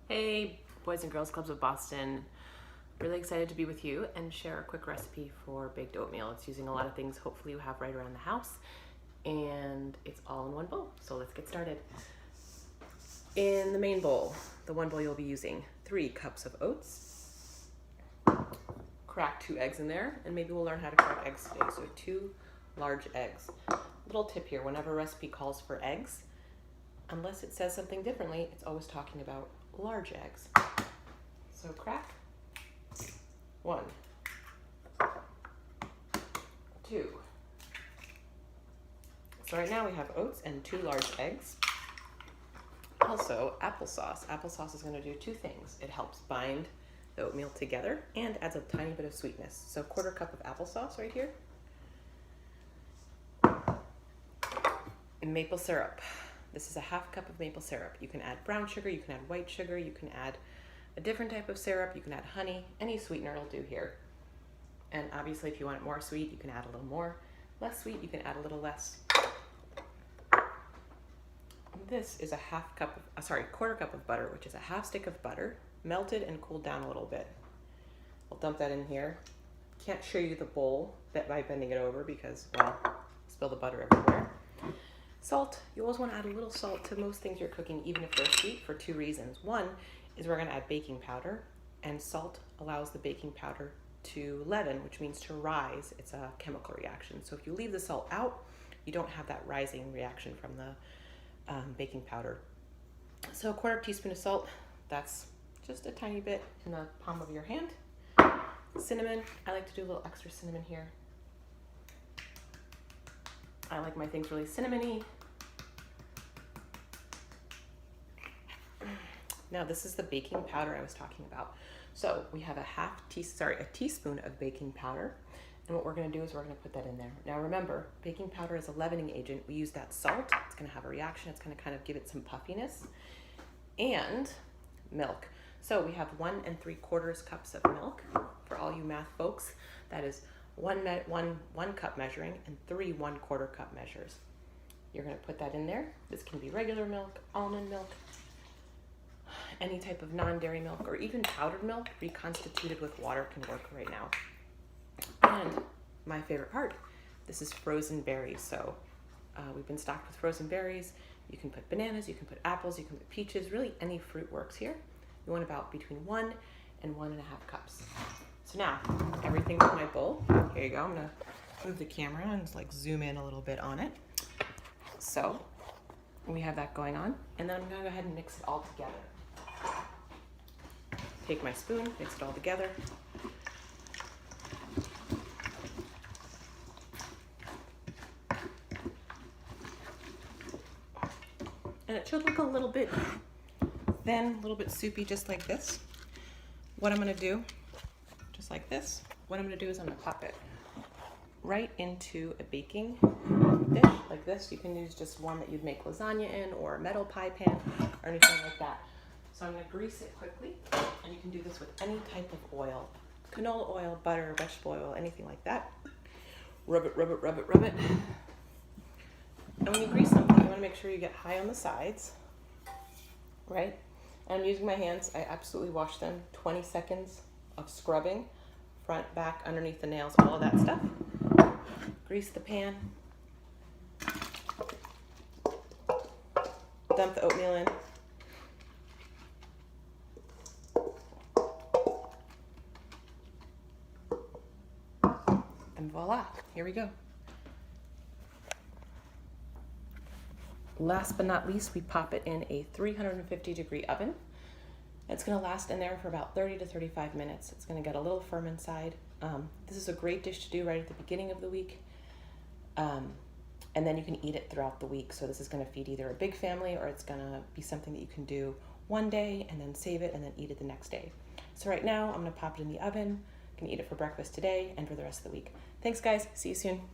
Hey, Boys and Girls Clubs of Boston. Really excited to be with you and share a quick recipe for baked oatmeal. It's using a lot of things hopefully you have right around the house, and it's all in one bowl. So let's get started. In the main bowl, the one bowl you'll be using 3 cups of oats. Crack 2 eggs in there, and maybe we'll learn how to crack eggs today. So 2 large eggs. Little tip here, whenever a recipe calls for eggs, unless it says something differently, it's always talking about large eggs. So crack 1, 2. So right now we have oats and 2 large eggs. Also, applesauce. Applesauce is going to do 2 things. It helps bind the oatmeal together and adds a tiny bit of sweetness. So 1/4 cup of applesauce right here. And maple syrup. This is a 1/2 cup of maple syrup. You can add brown sugar, you can add white sugar, you can add a different type of syrup, you can add honey, any sweetener will do here. And obviously if you want it more sweet, you can add a little more. Less sweet, you can add a little less. This is a 1/4 cup of butter, which is a 1/2 stick of butter, melted and cooled down a little bit. I'll dump that in here. Can't show you the bowl by bending it over because, well, spill the butter everywhere. Salt, you always want to add a little salt to most things you're cooking, even if they're sweet, for 2 reasons. One is we're going to add baking powder, and salt allows the baking powder to leaven, which means to rise. It's a chemical reaction. So if you leave the salt out, you don't have that rising reaction from the baking powder. So 1/4 teaspoon of salt, that's just a tiny bit in the palm of your hand. Cinnamon, I like to do a little extra cinnamon here. I like my things really cinnamony. Now this is the baking powder I was talking about. So we have a teaspoon of baking powder. And what we're gonna do is we're gonna put that in there. Now remember, baking powder is a leavening agent. We use that salt, it's gonna have a reaction, it's gonna kind of give it some puffiness. And milk. So we have 1 3/4 cups of milk. For all you math folks, that is one cup measuring and 3 1/4 cup measures. You're gonna put that in there. This can be regular milk, almond milk, any type of non-dairy milk, or even powdered milk reconstituted with water can work right now. And my favorite part, this is frozen berries. So we've been stocked with frozen berries. You can put bananas, you can put apples, you can put peaches, really any fruit works here. You want about between 1 and 1.5 cups. So now, everything's in my bowl. Here you go. I'm gonna move the camera and just like zoom in a little bit on it. So we have that going on. And then I'm gonna go ahead and mix it all together. Take my spoon, mix it all together. And it should look a little bit thin, a little bit soupy, just like this. What I'm gonna do, just like this, what I'm gonna do is I'm gonna pop it right into a baking dish like this. You can use just one that you'd make lasagna in, or a metal pie pan, or anything like that. So I'm gonna grease it quickly, and you can do this with any type of oil. Canola oil, butter, vegetable oil, anything like that. Rub it, rub it, rub it, rub it. And when you grease something, you wanna make sure you get high on the sides, right? And I'm using my hands, I absolutely wash them. 20 seconds of scrubbing, front, back, underneath the nails, all of that stuff. Grease the pan. Dump the oatmeal in. And voila, here we go. Last but not least, we pop it in a 350-degree oven. It's gonna last in there for about 30 to 35 minutes. It's gonna get a little firm inside. This is a great dish to do right at the beginning of the week. And then you can eat it throughout the week. So this is gonna feed either a big family, or it's gonna be something that you can do one day and then save it and then eat it the next day. So right now, I'm gonna pop it in the oven. I'm gonna eat it for breakfast today and for the rest of the week. Thanks guys, see you soon.